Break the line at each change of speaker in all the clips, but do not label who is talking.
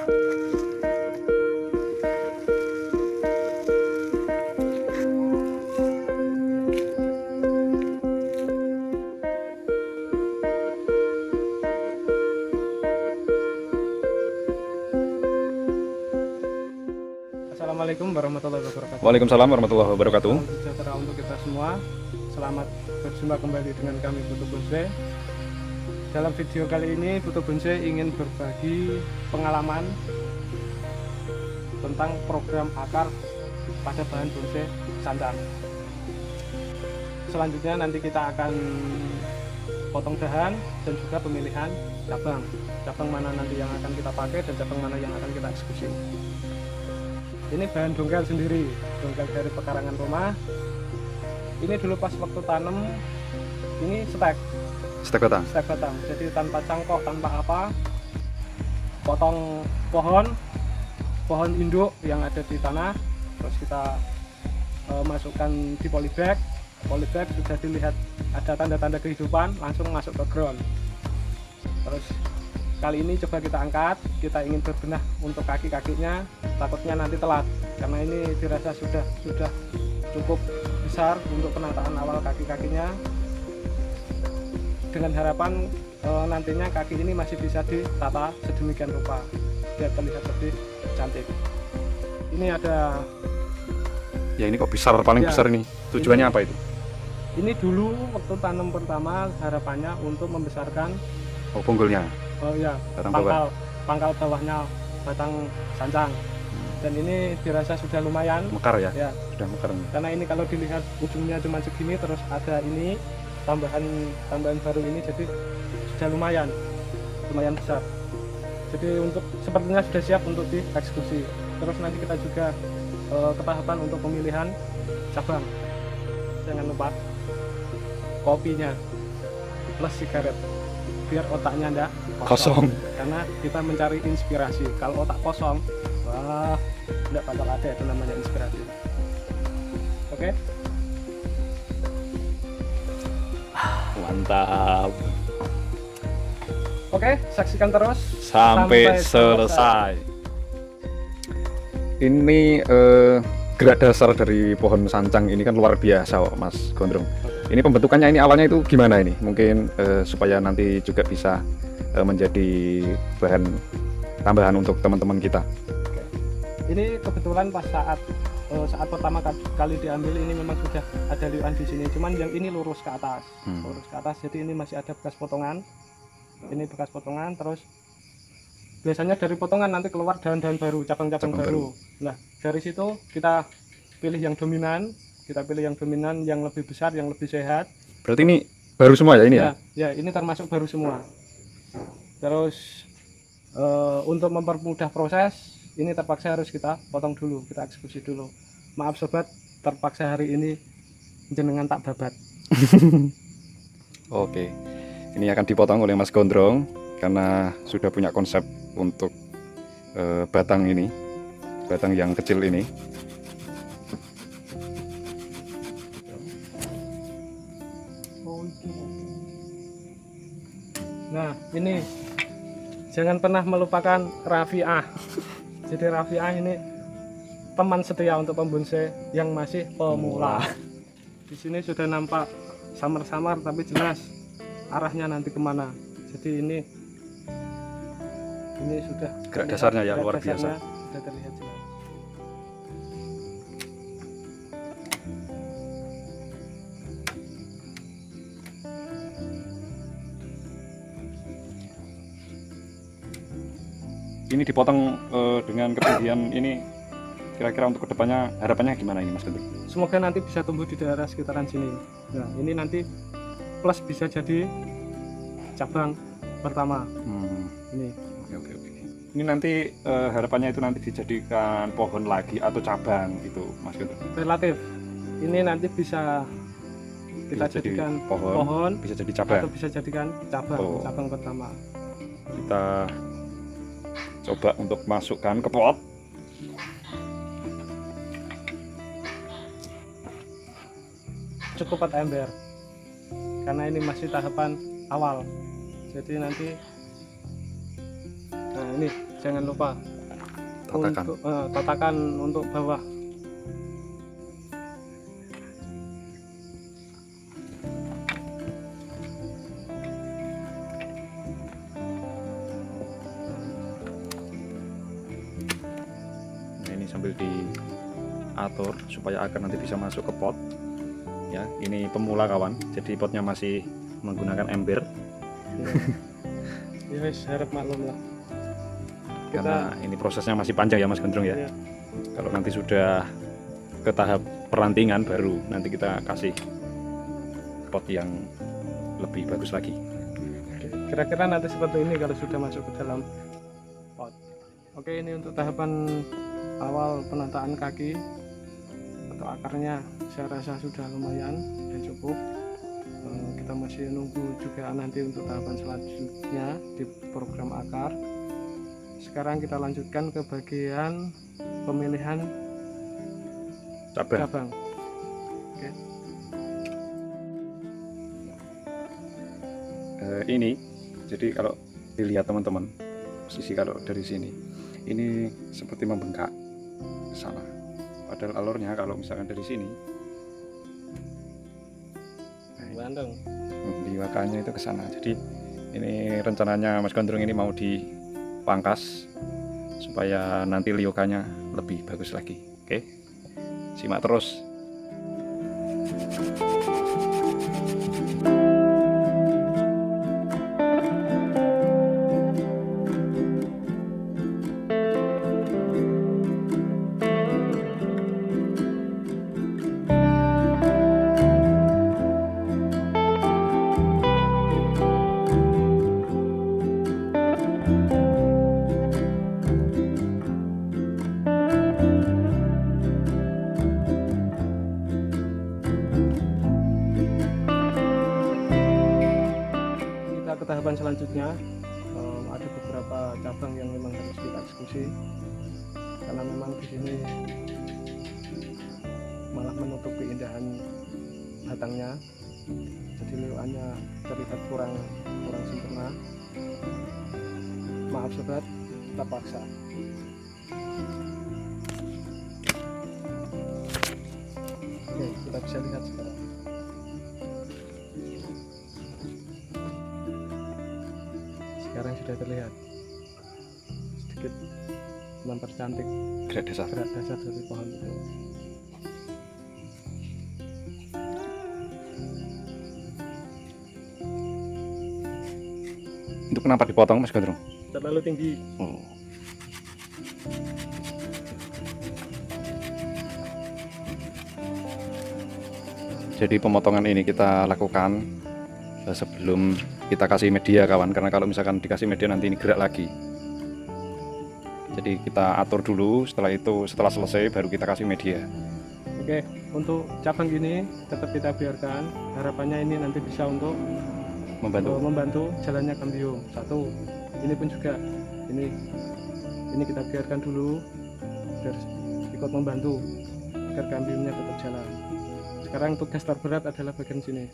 Assalamualaikum warahmatullahi wabarakatuh.
Waalaikumsalam warahmatullahi wabarakatuh.
Salam sejahtera untuk kita semua. Selamat berjumpa kembali dengan kami Putu Bonsai. Dalam video kali ini Putu Bonsai ingin berbagi pengalaman tentang program akar pada bahan bonsai sancang. Selanjutnya nanti kita akan potong dahan dan juga pemilihan cabang mana nanti yang akan kita pakai dan cabang mana yang akan kita eksekusi. Ini bahan dongkel sendiri, dongkel dari pekarangan rumah. Ini dulu pas waktu tanam, ini stek batang, jadi tanpa cangkok, tanpa apa, potong pohon induk yang ada di tanah, terus kita masukkan di polybag sudah dilihat ada tanda-tanda kehidupan, langsung masuk ke ground. Terus kali ini coba kita angkat, kita ingin berbenah untuk kaki-kakinya, takutnya nanti telat karena ini dirasa sudah cukup besar untuk penataan awal kaki-kakinya, dengan harapan nantinya kaki ini masih bisa ditata sedemikian rupa biar terlihat lebih cantik. Ini ada
ya, ini kok besar, paling besar ini tujuannya apa itu?
Ini dulu waktu tanam pertama harapannya untuk membesarkan
bonggolnya.
Oh ya, pangkal bawahnya batang sancang. Dan ini dirasa sudah lumayan
mekar ya,
sudah
mekar.
Karena ini kalau dilihat ujungnya cuma segini, terus ada ini tambahan baru ini, jadi sudah lumayan besar. Jadi untuk sepertinya sudah siap untuk dieksekusi. Terus nanti kita juga ketahapan untuk pemilihan cabang. Jangan lupa kopinya plus sigaret biar otaknya enggak kosong. Karena kita mencari inspirasi. Kalau otak kosong, wah, enggak bakal ada itu namanya inspirasi. Oke?
Mantap.
Oke, saksikan terus
sampai selesai. Ini gerak dasar dari pohon sancang ini kan luar biasa, Mas Gondrong. Ini pembentukannya ini awalnya itu gimana ini? Mungkin supaya nanti juga bisa menjadi bahan tambahan untuk teman-teman kita.
Oke. Ini kebetulan pas saat pertama kali diambil ini memang sudah ada liuan di sini, cuman yang ini lurus ke atas, jadi ini masih ada bekas potongan. Ini bekas potongan, terus biasanya dari potongan nanti keluar dahan-dahan baru, cabang-cabang baru. Nah, dari situ kita pilih yang dominan. Kita pilih yang dominan, yang lebih besar, yang lebih sehat.
Berarti ini baru semua ya ini ya?
Ya, ini termasuk baru semua. Terus untuk mempermudah proses, ini terpaksa harus kita potong dulu, kita eksekusi dulu. Maaf sobat, terpaksa hari ini jenengan tak babat.
Oke, ini akan dipotong oleh Mas Gondrong karena sudah punya konsep untuk batang ini, batang yang kecil ini.
Nah, ini jangan pernah melupakan Rafiah. Jadi Rafiah ini teman setia untuk pembonsai yang masih pemula. Di sini sudah nampak samar-samar, tapi jelas arahnya nanti kemana. Jadi ini sudah
gerak dasarnya ya, luar biasa.
Sudah terlihat jelas.
Ini dipotong dengan ketinggian ini, kira-kira untuk kedepannya harapannya gimana ini Mas Guntur?
Semoga nanti bisa tumbuh di daerah sekitaran sini. Nah, ini nanti plus bisa jadi cabang pertama. Ini.
Oke. Ini nanti harapannya itu nanti dijadikan pohon lagi atau cabang gitu Mas Guntur?
Relatif. Ini nanti bisa kita jadikan pohon,
bisa jadi cabang,
atau bisa jadikan cabang pertama.
Kita coba untuk masukkan ke pot.
Cukup 4 ember karena ini masih tahapan awal, jadi nanti nah ini jangan lupa
Tatakan.
untuk tatakan untuk bawah.
Nah, ini sambil diatur supaya akar nanti bisa masuk ke pot. Ya, ini pemula kawan. Jadi potnya masih menggunakan ember.
Ya wis, harap maklum lah.
Karena ini prosesnya masih panjang ya Mas Gondrong ya.
Ya.
Kalau nanti sudah ke tahap perantingan baru nanti kita kasih pot yang lebih bagus lagi.
Kira-kira nanti seperti ini kalau sudah masuk ke dalam pot. Oke, ini untuk tahapan awal penataan kaki atau akarnya saya rasa sudah lumayan, sudah cukup. Kita masih nunggu juga nanti untuk tahapan selanjutnya di program akar. Sekarang kita lanjutkan ke bagian pemilihan cabang. Oke.
Ini jadi kalau dilihat teman-teman, posisi kalau dari sini ini seperti membengkak ke sana, padahal alurnya kalau misalkan dari sini
Bandung.
di wakanya itu ke sana. Jadi ini rencananya Mas Gondrong ini mau dipangkas supaya nanti liokanya lebih bagus lagi. Oke, simak terus.
Ke tahapan selanjutnya, ada beberapa cabang yang memang harus kita eksekusi karena memang di sini malah menutupi keindahan batangnya, jadi leuannya terlihat kurang sempurna. Maaf sobat, kita paksa. Oke, kita bisa lihat sekarang. Sekarang sudah terlihat sedikit mempercantik
Gerak dasar.
gerak dasar dari pohon itu.
Itu kenapa dipotong Mas Gondrong?
Terlalu tinggi.
Oh. Jadi pemotongan ini kita lakukan sebelum kita kasih media kawan, karena kalau misalkan dikasih media nanti ini gerak lagi. Jadi kita atur dulu, setelah selesai baru kita kasih media.
Oke, untuk cabang ini tetap kita biarkan. Harapannya ini nanti bisa untuk membantu jalannya kambium. Satu, ini pun juga ini kita biarkan dulu biar ikut membantu agar kambiumnya tetap jalan. Sekarang tugas terberat adalah bagian sini.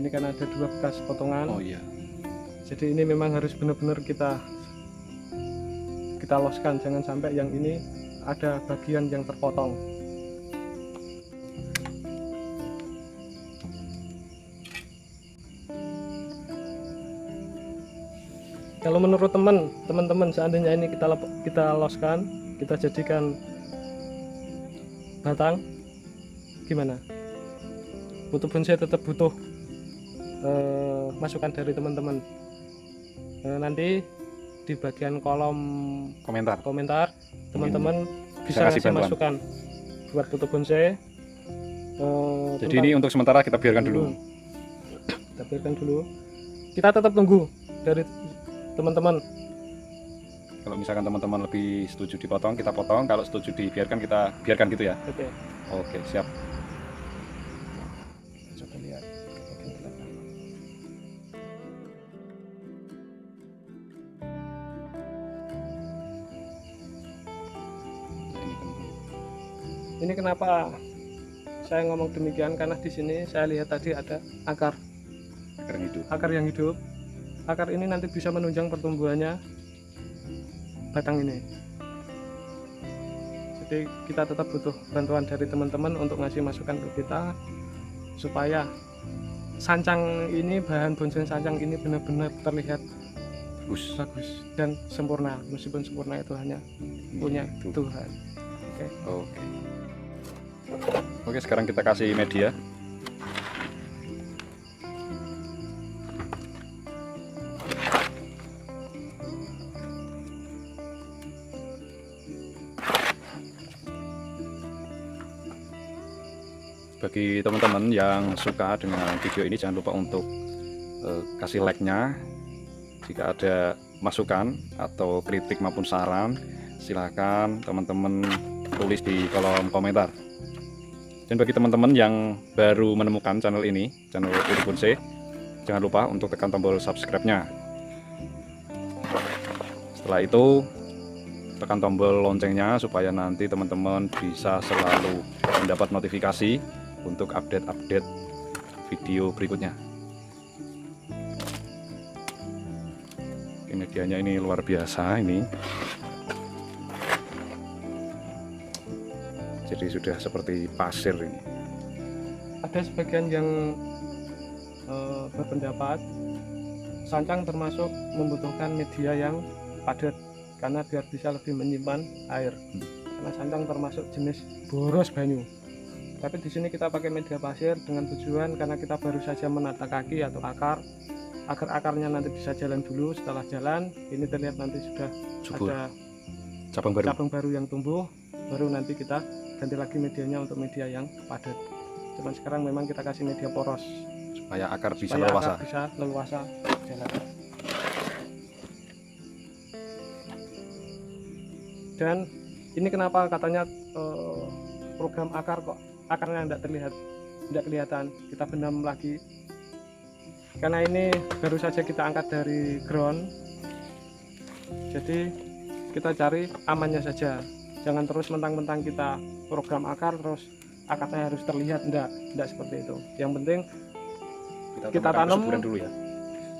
Ini kan ada 2 bekas potongan.
Oh iya.
Jadi ini memang harus benar-benar kita loskan, jangan sampai yang ini ada bagian yang terpotong. Kalau menurut teman-teman seandainya ini kita loskan, kita jadikan batang, gimana? Butuh bonsai tetap butuh masukan dari teman-teman. Nanti di bagian kolom komentar teman-teman bisa
kasih
ngasih masukan buat butuh bonsai.
Jadi ini untuk sementara kita biarkan dulu.
Kita biarkan dulu. Kita tetap tunggu dari teman-teman.
Kalau misalkan teman-teman lebih setuju dipotong, kita potong. Kalau setuju dibiarkan, kita biarkan gitu ya.
Oke.
Oke, siap.
Coba lihat ke bagian belakang. Ini kenapa saya ngomong demikian, karena di sini saya lihat tadi ada akar
Akar yang hidup.
yang hidup. Akar ini nanti bisa menunjang pertumbuhannya batang ini. Jadi kita tetap butuh bantuan dari teman-teman untuk ngasih masukan ke kita supaya sancang ini, bahan bonsai sancang ini benar-benar terlihat bagus dan sempurna. Meskipun sempurna itu hanya punya Tuhan.
Oke, sekarang kita kasih media. Bagi teman-teman yang suka dengan video ini, jangan lupa untuk kasih like-nya. Jika ada masukan atau kritik maupun saran, silahkan teman-teman tulis di kolom komentar. Dan bagi teman-teman yang baru menemukan channel ini, channel Uri Bonsai, jangan lupa untuk tekan tombol subscribe-nya. Setelah itu tekan tombol loncengnya supaya nanti teman-teman bisa selalu mendapat notifikasi untuk update-update video berikutnya. Medianya ini luar biasa ini. Jadi sudah seperti pasir ini.
Ada sebagian yang berpendapat sancang termasuk membutuhkan media yang padat karena biar bisa lebih menyimpan air. Karena sancang termasuk jenis boros banyu. Tapi di sini kita pakai media pasir dengan tujuan karena kita baru saja menata kaki atau akar, agar akarnya nanti bisa jalan dulu. Setelah jalan, ini terlihat nanti sudah
Subur.
ada
cabang
baru yang tumbuh, baru nanti kita ganti lagi medianya untuk media yang padat. Cuman sekarang memang kita kasih media poros
supaya akar bisa
supaya
leluasa.
akar bisa leluasa jalan. Dan ini kenapa katanya program akar kok akarnya tidak kelihatan, kita benam lagi karena ini baru saja kita angkat dari ground. Jadi kita cari amannya saja, jangan terus mentang-mentang kita program akar terus akarnya harus terlihat. Enggak seperti itu. Yang penting kita tanam
dulu ya.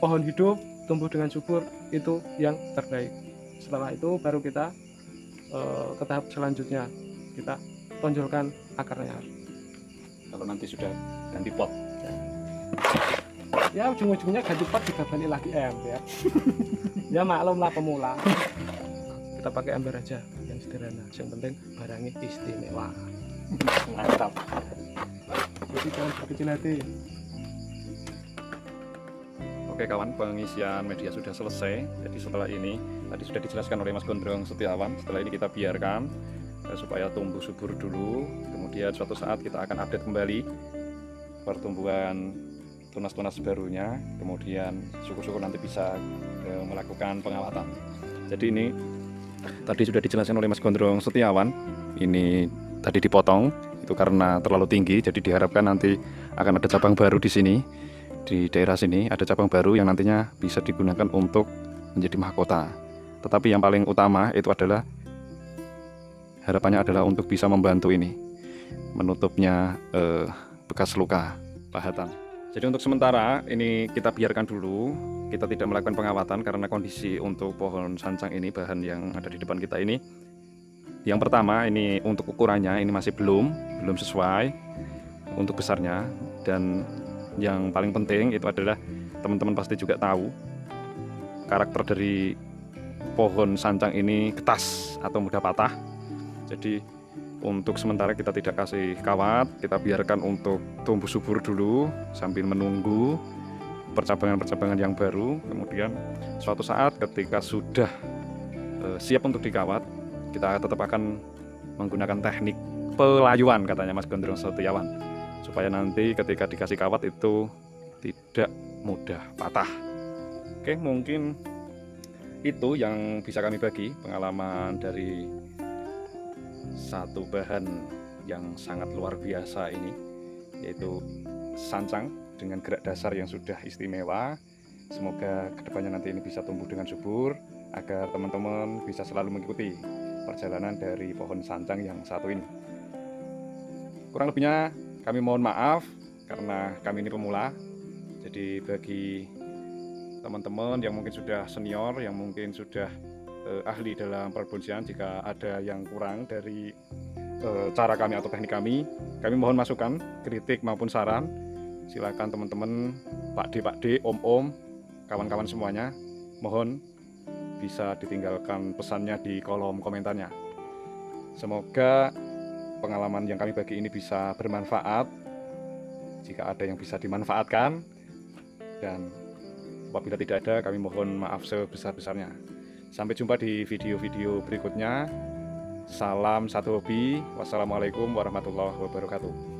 Pohon hidup tumbuh dengan subur, itu yang terbaik. Setelah itu baru kita ke tahap selanjutnya, kita tonjolkan akarnya.
Kalau nanti sudah ganti pot,
ya ujung-ujungnya ganti pot juga balik lagi ember. Ya maklum lah pemula. Kita pakai ember aja yang sederhana, yang penting barangnya istimewa.
mantap.
Jadi jangan berkecil hati.
Oke kawan, pengisian media sudah selesai. Jadi setelah ini tadi sudah dijelaskan oleh Mas Gondrong Setiawan. Setelah ini kita biarkan supaya tumbuh subur dulu. Kemudian suatu saat kita akan update kembali pertumbuhan tunas-tunas barunya. Kemudian syukur-syukur nanti bisa melakukan pengawatan. Jadi ini tadi sudah dijelaskan oleh Mas Gondrong Setiawan. Ini tadi dipotong itu karena terlalu tinggi. Jadi diharapkan nanti akan ada cabang baru di sini. Di daerah sini ada cabang baru yang nantinya bisa digunakan untuk menjadi mahkota. Tetapi yang paling utama itu adalah harapannya adalah untuk bisa membantu ini menutupnya bekas luka pahatan. Jadi untuk sementara ini kita biarkan dulu, kita tidak melakukan pengawatan karena kondisi untuk pohon sancang ini, bahan yang ada di depan kita ini, yang pertama ini untuk ukurannya ini masih belum sesuai untuk besarnya. Dan yang paling penting itu adalah teman-teman pasti juga tahu karakter dari pohon sancang ini ketas atau mudah patah. Jadi untuk sementara kita tidak kasih kawat, kita biarkan untuk tumbuh subur dulu sambil menunggu percabangan-percabangan yang baru. Kemudian suatu saat ketika sudah siap untuk dikawat, kita tetap akan menggunakan teknik pelayuan katanya Mas Gondrong Setiawan, supaya nanti ketika dikasih kawat itu tidak mudah patah. Oke, mungkin itu yang bisa kami bagi pengalaman dari satu bahan yang sangat luar biasa ini, yaitu sancang dengan gerak dasar yang sudah istimewa. Semoga kedepannya nanti ini bisa tumbuh dengan subur agar teman-teman bisa selalu mengikuti perjalanan dari pohon sancang yang satu ini. Kurang lebihnya kami mohon maaf karena kami ini pemula. Jadi bagi teman-teman yang mungkin sudah senior, yang mungkin sudah ahli dalam perbonsian. Jika ada yang kurang dari cara kami atau teknik kami mohon masukan, kritik maupun saran. Silakan teman-teman, Pak D, Om, kawan-kawan semuanya, mohon bisa ditinggalkan pesannya di kolom komentarnya. Semoga pengalaman yang kami bagi ini bisa bermanfaat. Jika ada yang bisa dimanfaatkan, dan apabila tidak ada, kami mohon maaf sebesar-besarnya. Sampai jumpa di video-video berikutnya. Salam satu hobi. Wassalamualaikum warahmatullahi wabarakatuh.